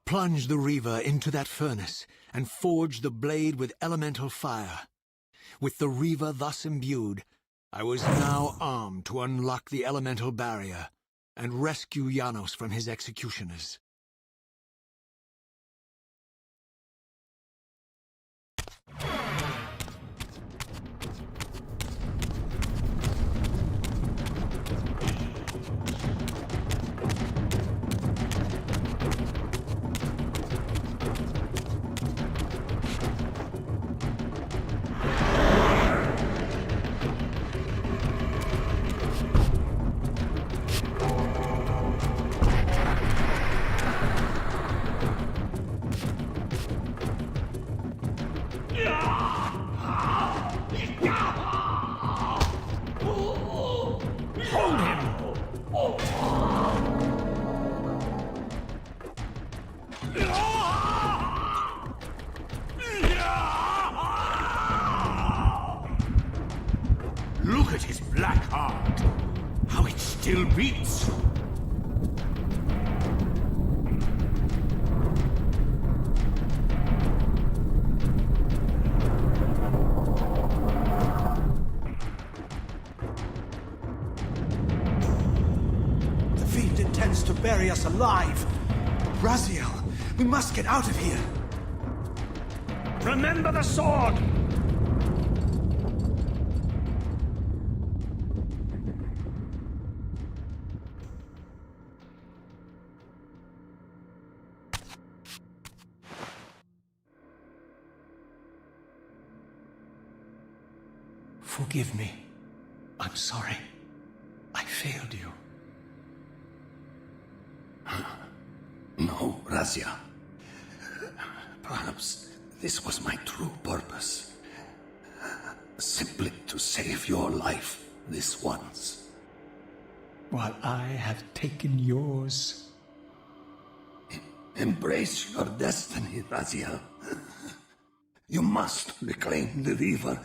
plunged the Reaver into that furnace and forged the blade with elemental fire. With the Reaver thus imbued, I was now armed to unlock the elemental barrier and rescue Janos from his executioners. Look at his black heart! How it still beats! The fiend intends to bury us alive! Raziel, we must get out of here! Remember the sword! Forgive me. I'm sorry. I failed you. No, Razia. Perhaps this was my true purpose. Simply to save your life this once. While I have taken yours. Embrace your destiny, Razia. You must reclaim the Reaver.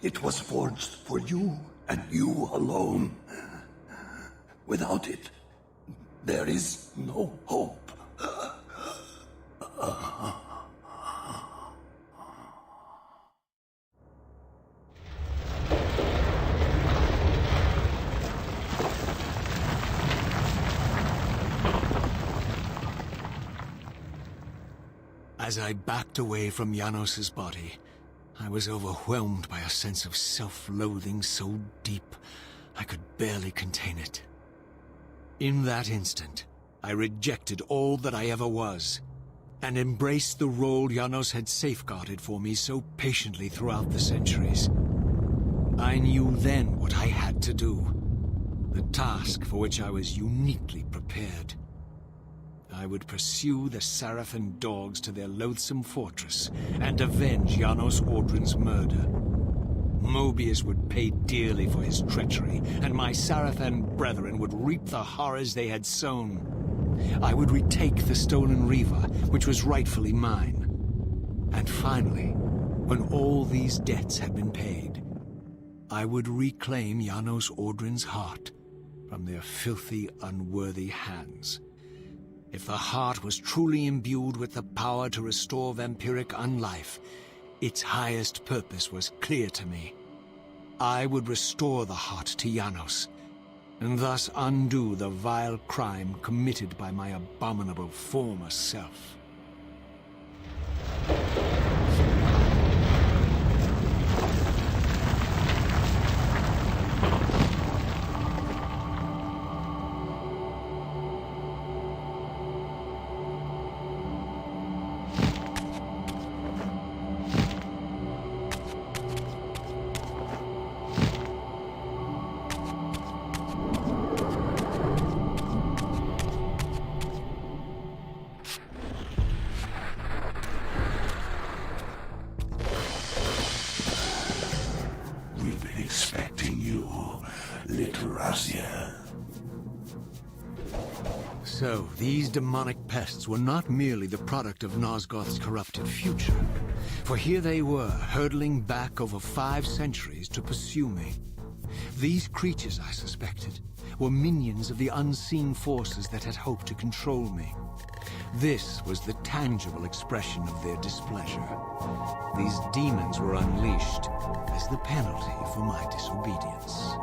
It was forged for you and you alone. Without it, there is no hope. As I backed away from Janos's body, I was overwhelmed by a sense of self-loathing so deep I could barely contain it. In that instant, I rejected all that I ever was, and embraced the role Janos had safeguarded for me so patiently throughout the centuries. I knew then what I had to do, the task for which I was uniquely prepared. I would pursue the Sarafan dogs to their loathsome fortress and avenge Janos Audrin's murder. Mobius would pay dearly for his treachery, and my Sarafan brethren would reap the horrors they had sown. I would retake the stolen Reaver, which was rightfully mine. And finally, when all these debts had been paid, I would reclaim Janos Audrin's heart from their filthy, unworthy hands. If the heart was truly imbued with the power to restore vampiric unlife, its highest purpose was clear to me. I would restore the heart to Janos, and thus undo the vile crime committed by my abominable former self. Expecting you, little Razia. So, these demonic pests were not merely the product of Nosgoth's corrupted future, for here they were, hurtling back over 5 centuries to pursue me. These creatures, I suspected, were minions of the unseen forces that had hoped to control me. This was the tangible expression of their displeasure. These demons were unleashed as the penalty for my disobedience.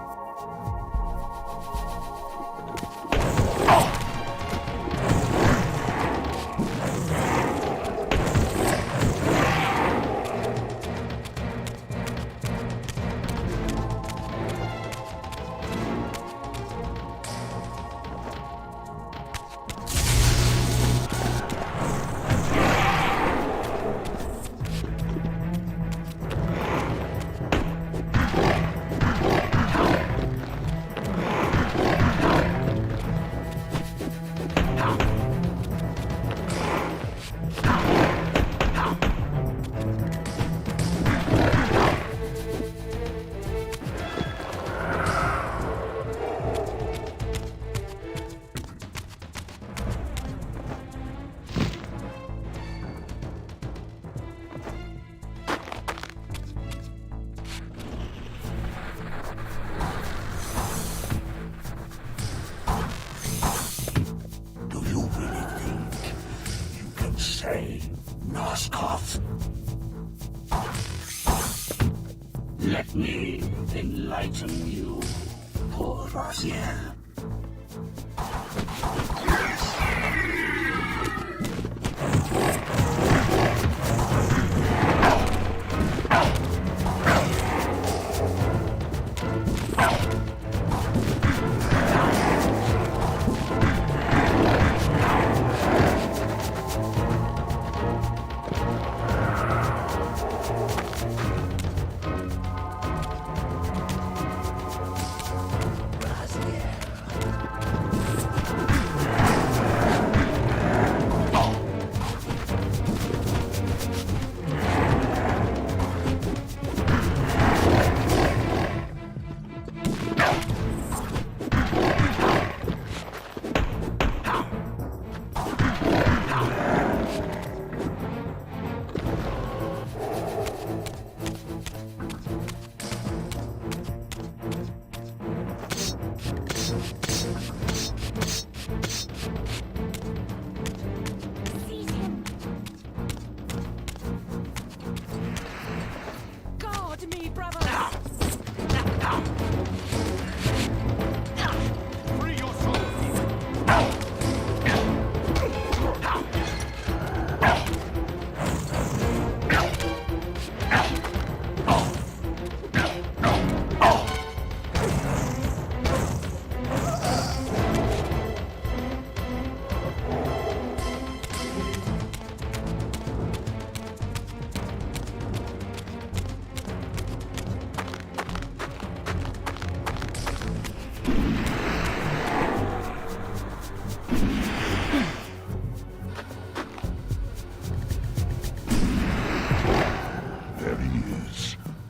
Let me enlighten you, poor Raziel.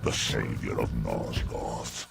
The savior of Nosgoth.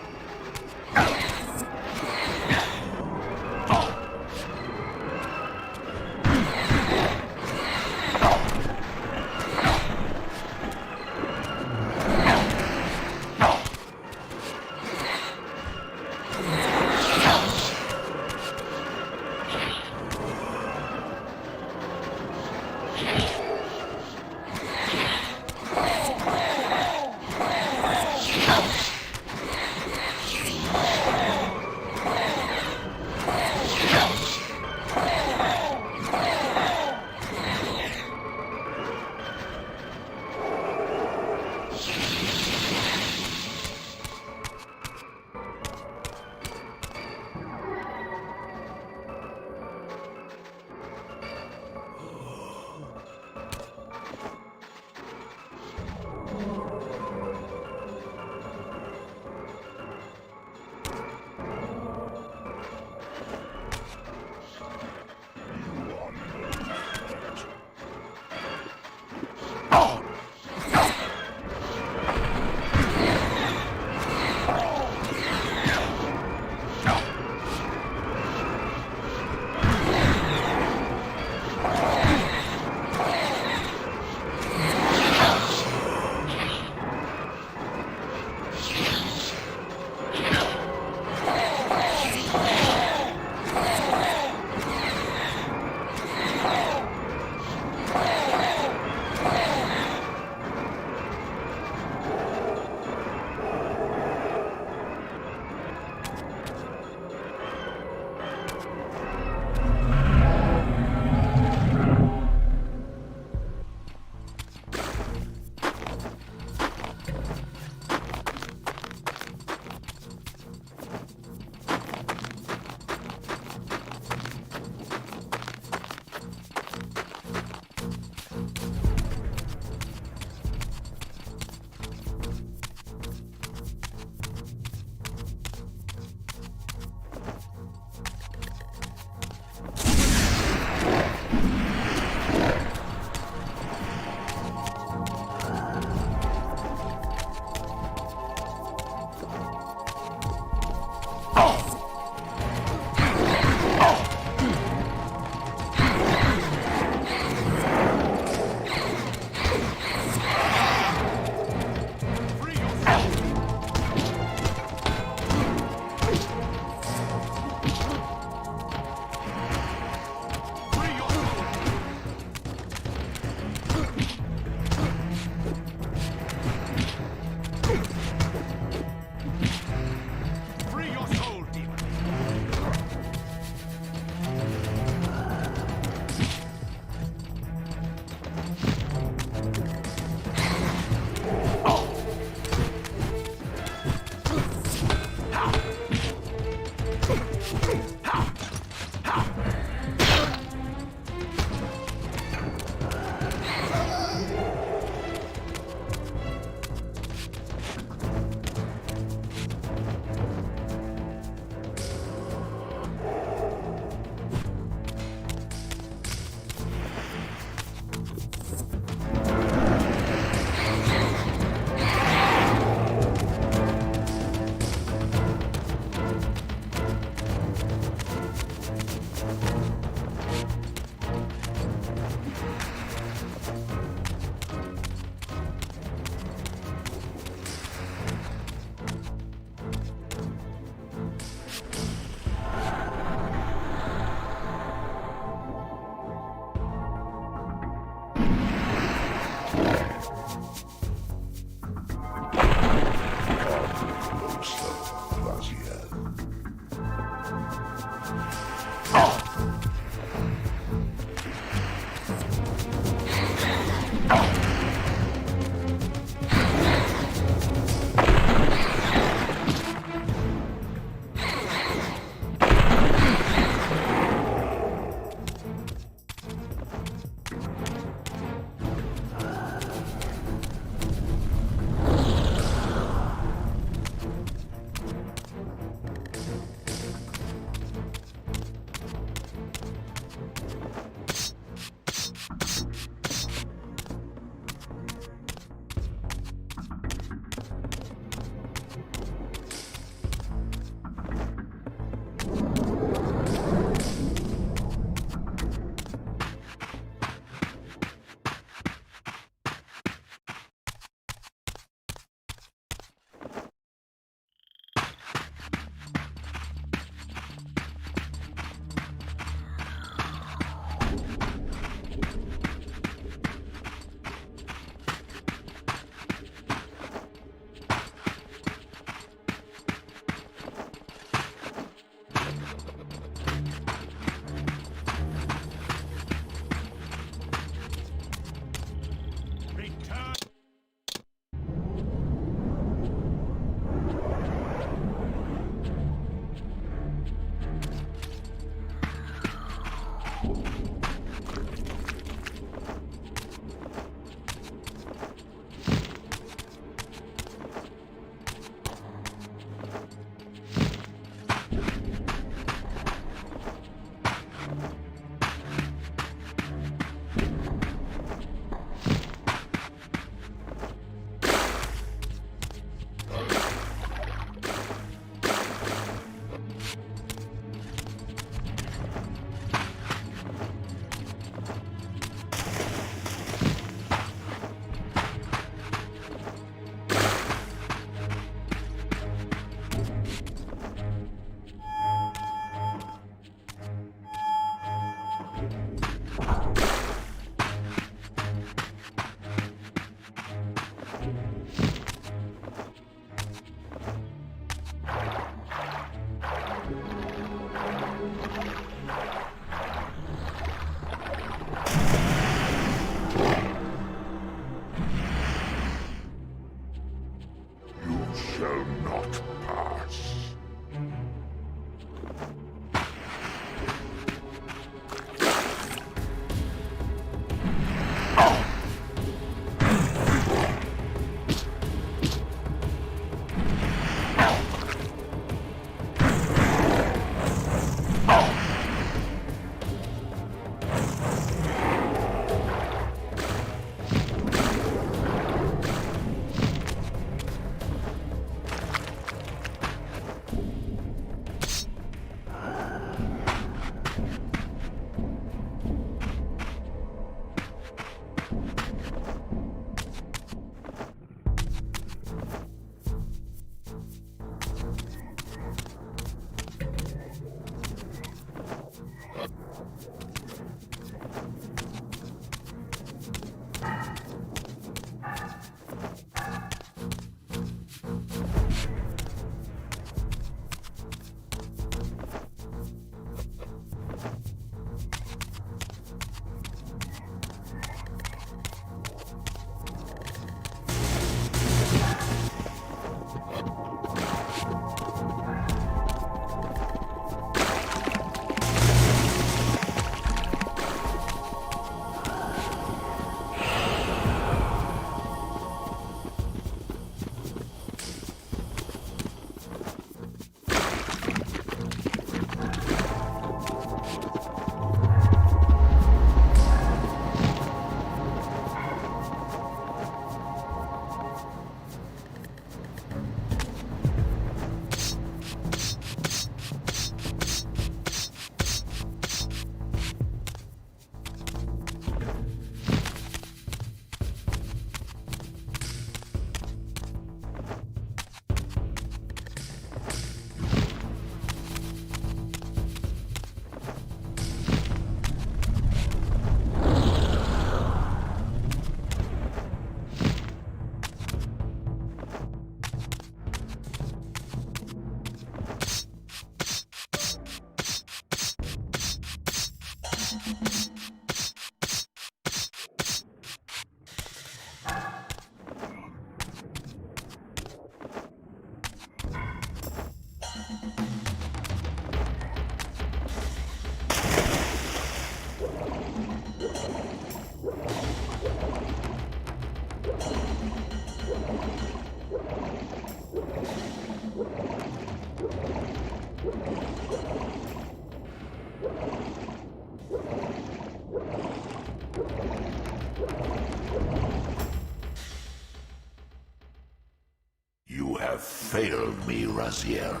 failed me, Raziel.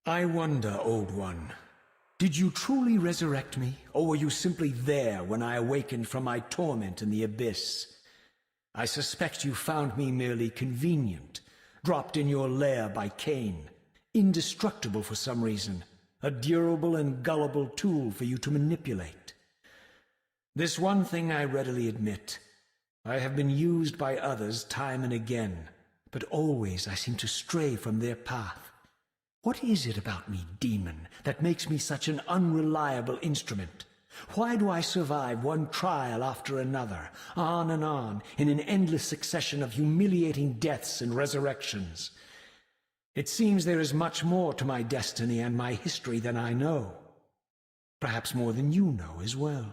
I wonder, Old One. Did you truly resurrect me, or were you simply there when I awakened from my torment in the abyss? I suspect you found me merely convenient, dropped in your lair by Kain, indestructible for some reason, a durable and gullible tool for you to manipulate. This one thing I readily admit. I have been used by others time and again, but always I seem to stray from their path. What is it about me, demon, that makes me such an unreliable instrument? Why do I survive one trial after another, on and on, in an endless succession of humiliating deaths and resurrections? It seems there is much more to my destiny and my history than I know. Perhaps more than you know as well.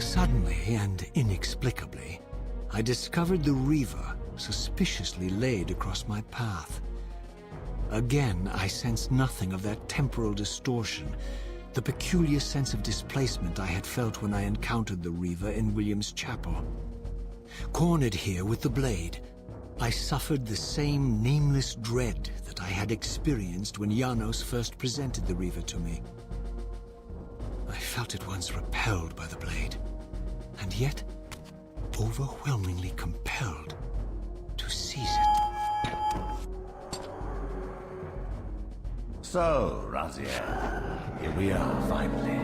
Suddenly and inexplicably, I discovered the Reaver suspiciously laid across my path. Again, I sensed nothing of that temporal distortion, the peculiar sense of displacement I had felt when I encountered the Reaver in William's chapel. Cornered here with the blade, I suffered the same nameless dread that I had experienced when Janos first presented the Reaver to me. I felt at once repelled by the blade, and yet overwhelmingly compelled to seize it. So, Raziel, here we are, finally.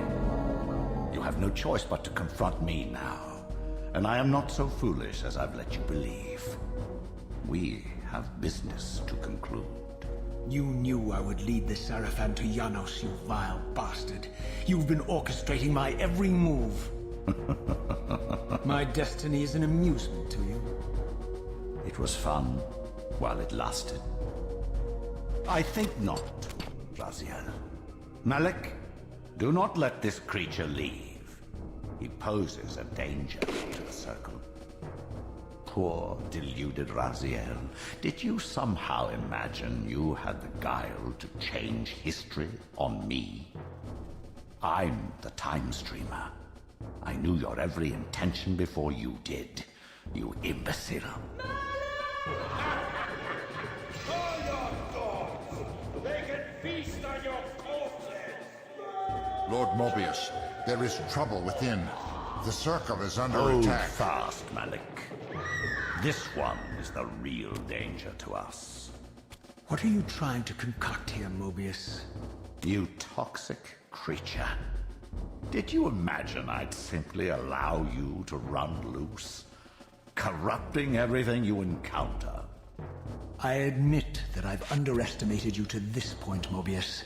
You have no choice but to confront me now, and I am not so foolish as I've let you believe. We have business to conclude. You knew I would lead the Sarafan to Janos, you vile bastard. You've been orchestrating my every move. My destiny is an amusement to you. It was fun while it lasted. I think not, Raziel. Malik, do not let this creature leave. He poses a danger to the Circle. Poor, deluded Raziel. Did you somehow imagine you had the guile to change history on me? I'm the Time Streamer. I knew your every intention before you did, you imbecile. All your dogs! They can feast on your corpses! Lord Mobius, there is trouble within. The Circle is under Hold attack. fast, Malik. This one is the real danger to us. What are you trying to concoct here, Mobius? You toxic creature. Did you imagine I'd simply allow you to run loose, corrupting everything you encounter? I admit that I've underestimated you to this point, Mobius.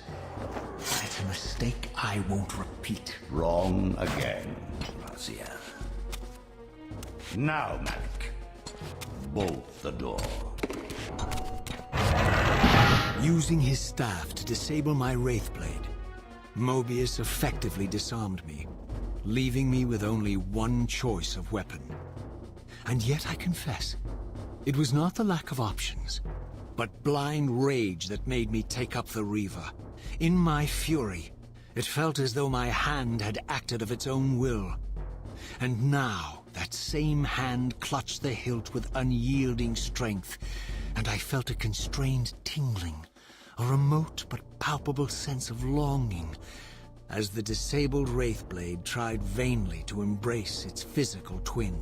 It's a mistake I won't repeat. Wrong again, Raziel. Now, Malik, bolt the door. Using his staff to disable my Wraithblade, Mobius effectively disarmed me, leaving me with only one choice of weapon. And yet I confess, it was not the lack of options, but blind rage that made me take up the Reaver. In my fury, it felt as though my hand had acted of its own will. And now, that same hand clutched the hilt with unyielding strength, and I felt a constrained tingling, a remote but palpable sense of longing, as the disabled Wraithblade tried vainly to embrace its physical twin.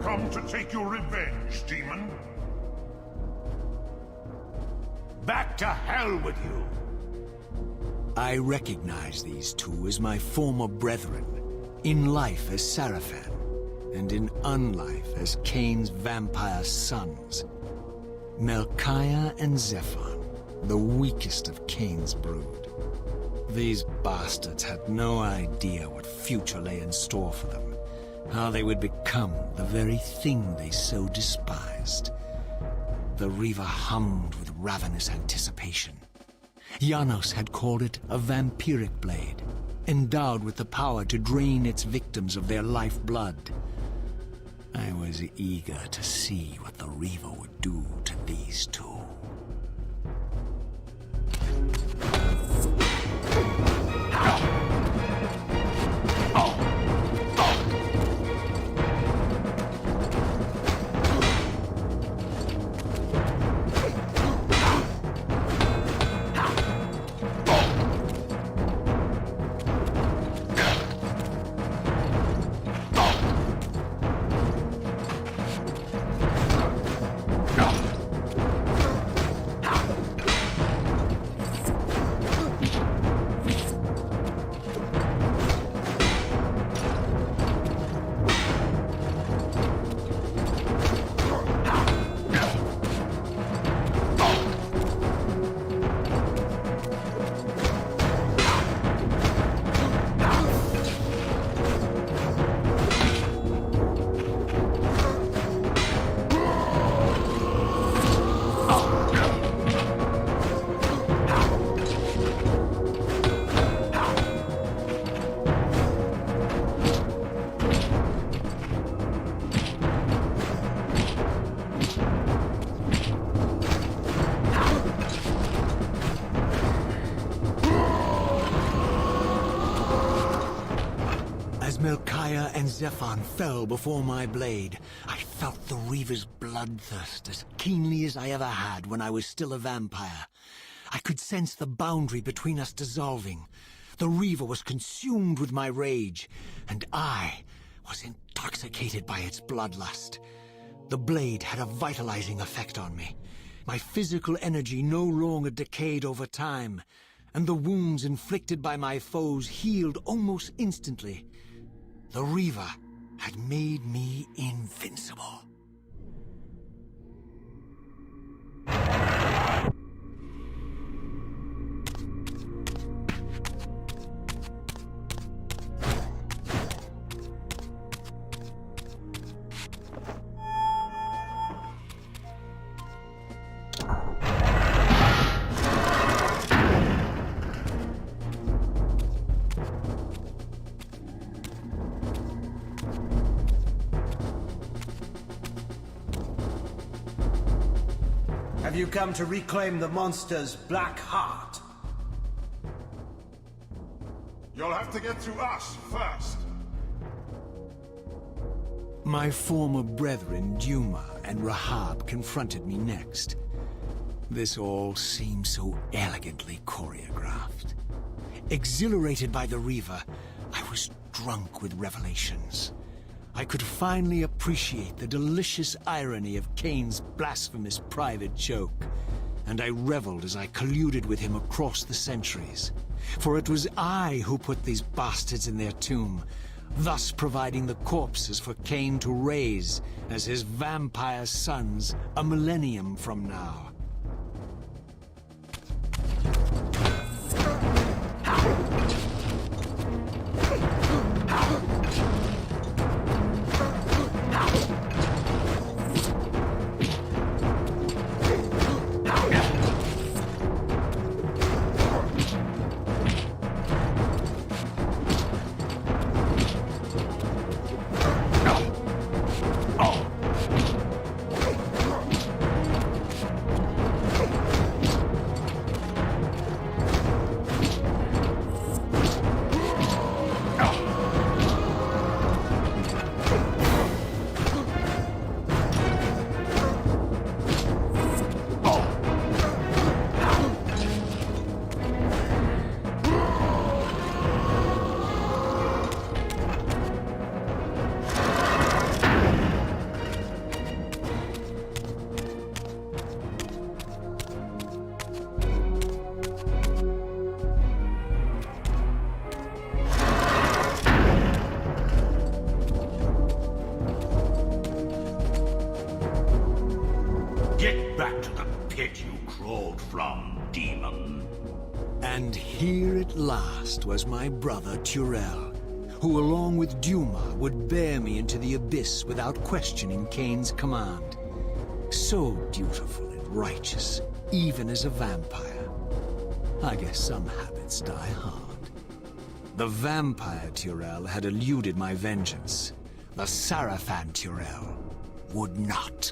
Come to take your revenge, demon. Back to hell with you! I recognize these two as my former brethren, in life as Sarafan, and in unlife as Kain's vampire sons. Melchiah and Zephon, the weakest of Kain's brood. These bastards had no idea what future lay in store for them, how they would become the very thing they so despised. The Reaver hummed with ravenous anticipation. Janos had called it a vampiric blade, endowed with the power to drain its victims of their lifeblood. I was eager to see what the Reaver would do to these two. Melchiah and Zephon fell before my blade, I felt the Reaver's bloodthirst as keenly as I ever had when I was still a vampire. I could sense the boundary between us dissolving. The Reaver was consumed with my rage, and I was intoxicated by its bloodlust. The blade had a vitalizing effect on me. My physical energy no longer decayed over time, and the wounds inflicted by my foes healed almost instantly. The Reaver had made me invincible. Have you come to reclaim the monster's black heart? You'll have to get through us first. My former brethren, Duma and Rahab, confronted me next. This all seemed so elegantly choreographed. Exhilarated by the Reaver, I was drunk with revelations. I could finally appreciate the delicious irony of Kain's blasphemous private joke, and I reveled as I colluded with him across the centuries. For it was I who put these bastards in their tomb, thus providing the corpses for Kain to raise as his vampire sons a millennium from now. Get back to the pit you crawled from, demon. And here at last was my brother Turel, who along with Duma would bear me into the abyss without questioning Kain's command. So dutiful and righteous, even as a vampire. I guess some habits die hard. The vampire Turel had eluded my vengeance. The Sarafan Turel would not.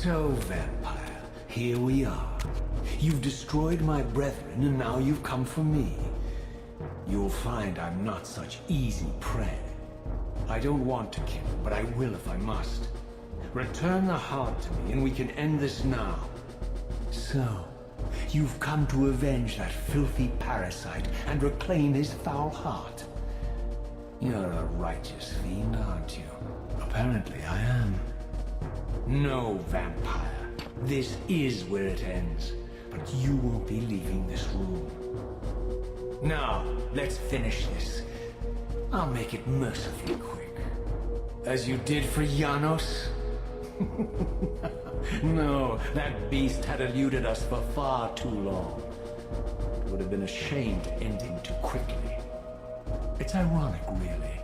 So, vampire, here we are. You've destroyed my brethren, and now you've come for me. You'll find I'm not such easy prey. I don't want to kill, but I will if I must. Return the heart to me, and we can end this now. So, you've come to avenge that filthy parasite and reclaim his foul heart. You're a righteous fiend, aren't you? Apparently I am. No, vampire. This is where it ends, but you won't be leaving this room. Now, let's finish this. I'll make it mercifully quick. As you did for Janos? No, that beast had eluded us for far too long. It would have been a shame to end him too quickly. It's ironic, really.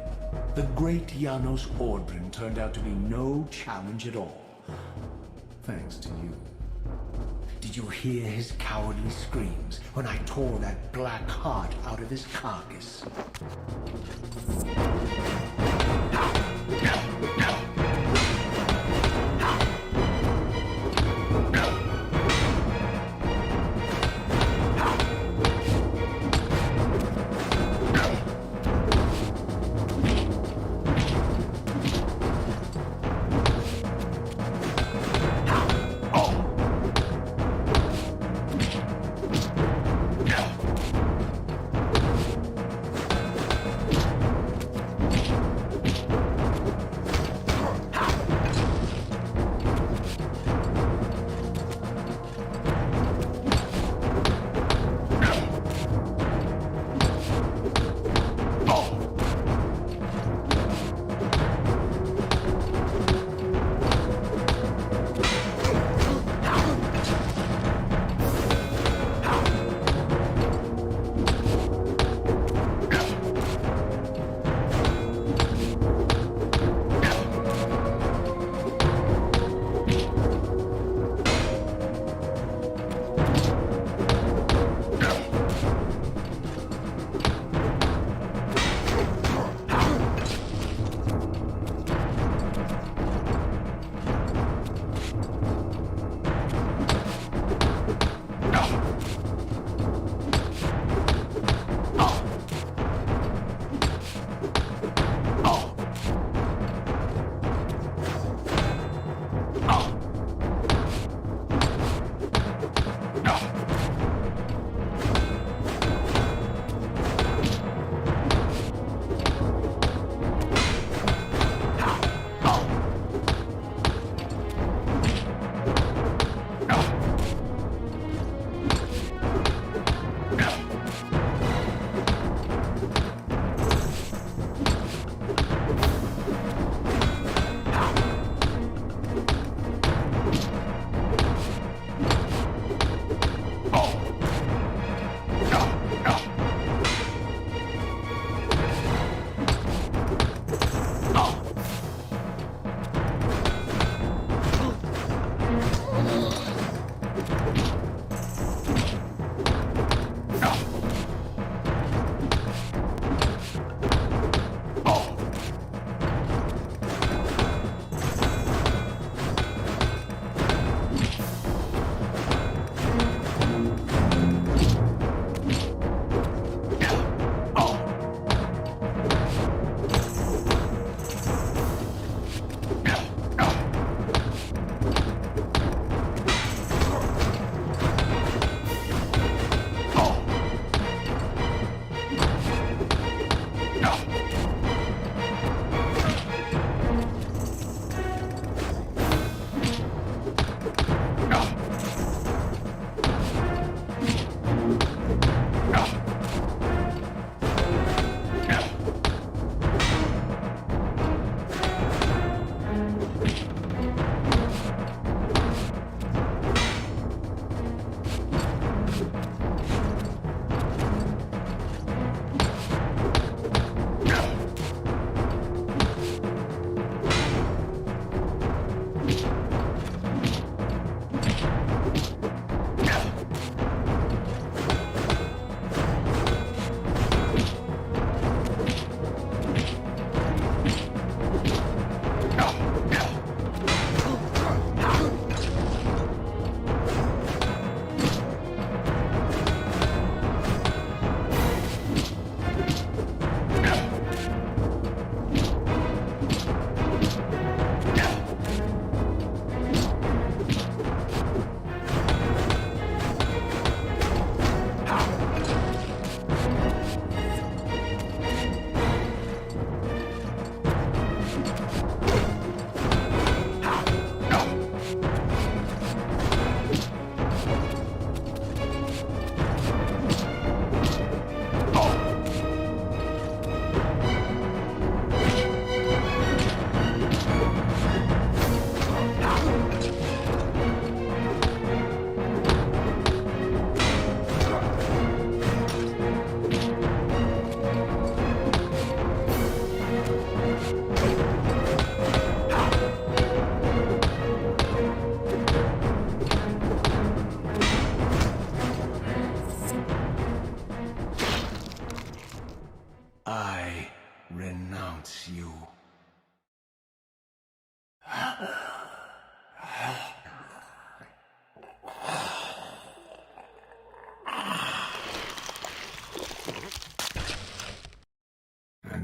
The great Janos Ordrin turned out to be no challenge at all. Thanks to you. Did you hear his cowardly screams when I tore that black heart out of his carcass?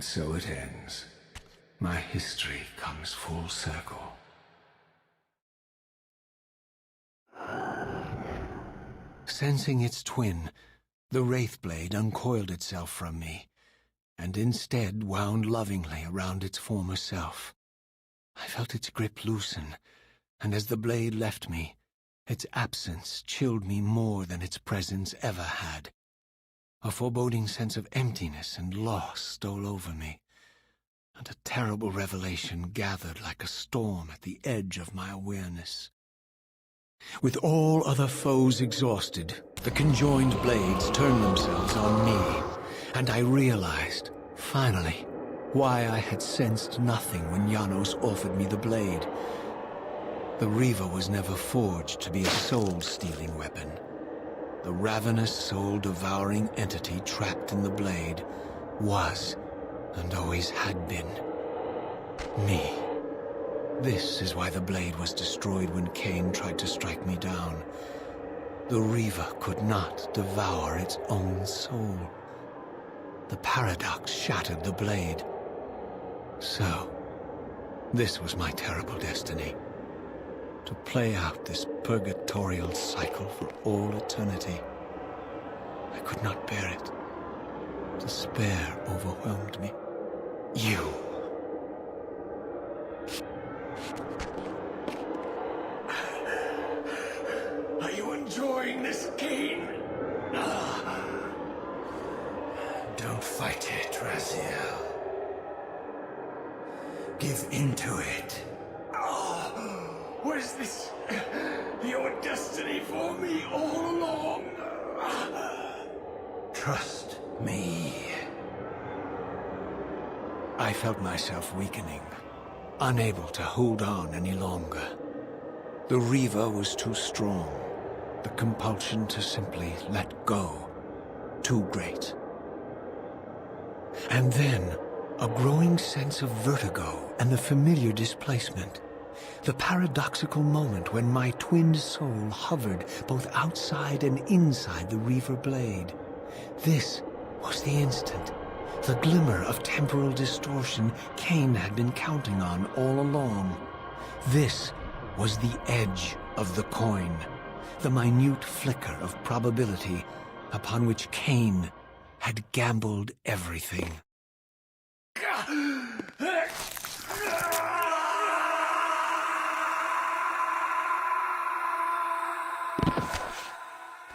so it ends. My history comes full circle. Sensing its twin, the Wraithblade uncoiled itself from me, and instead wound lovingly around its former self. I felt its grip loosen, and as the blade left me, its absence chilled me more than its presence ever had. A foreboding sense of emptiness and loss stole over me, and a terrible revelation gathered like a storm at the edge of my awareness. With all other foes exhausted, the conjoined blades turned themselves on me, and I realized, finally, why I had sensed nothing when Janos offered me the blade. The Reaver was never forged to be a soul-stealing weapon. The ravenous, soul-devouring entity trapped in the blade was, and always had been, me. This is why the blade was destroyed when Kain tried to strike me down. The Reaver could not devour its own soul. The paradox shattered the blade. So, this was my terrible destiny. To play out this purgatorial cycle for all eternity. I could not bear it. Despair overwhelmed me. You. Are you enjoying this, Kain? Don't fight it, Raziel. Give into it. Was this your destiny for me all along? Trust me. I felt myself weakening, unable to hold on any longer. The Reaver was too strong. The compulsion to simply let go, too great. And then, a growing sense of vertigo and the familiar displacement. The paradoxical moment when my twinned soul hovered both outside and inside the Reaver blade. This was the instant, the glimmer of temporal distortion Kain had been counting on all along. This was the edge of the coin, the minute flicker of probability upon which Kain had gambled everything.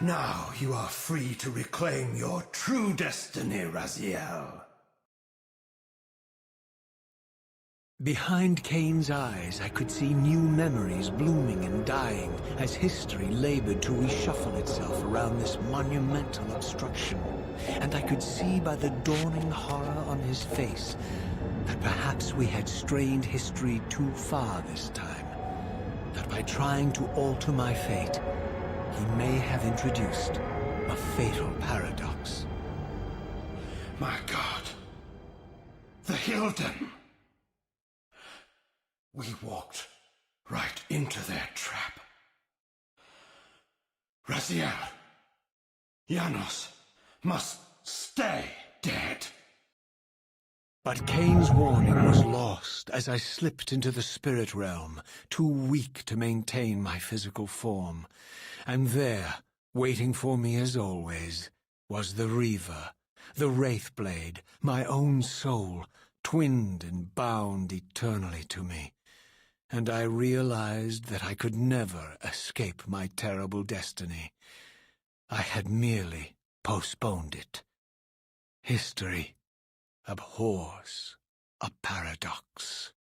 Now you are free to reclaim your true destiny, Raziel. Behind Kain's eyes, I could see new memories blooming and dying as history labored to reshuffle itself around this monumental obstruction. And I could see by the dawning horror on his face that perhaps we had strained history too far this time. That by trying to alter my fate, he may have introduced a fatal paradox. My God. The Hilden. We walked right into their trap. Raziel, Janos must stay dead. But Kain's warning was lost as I slipped into the spirit realm, too weak to maintain my physical form. And there, waiting for me as always, was the Reaver, the Wraithblade, my own soul, twinned and bound eternally to me. And I realized that I could never escape my terrible destiny. I had merely postponed it. History abhors a paradox.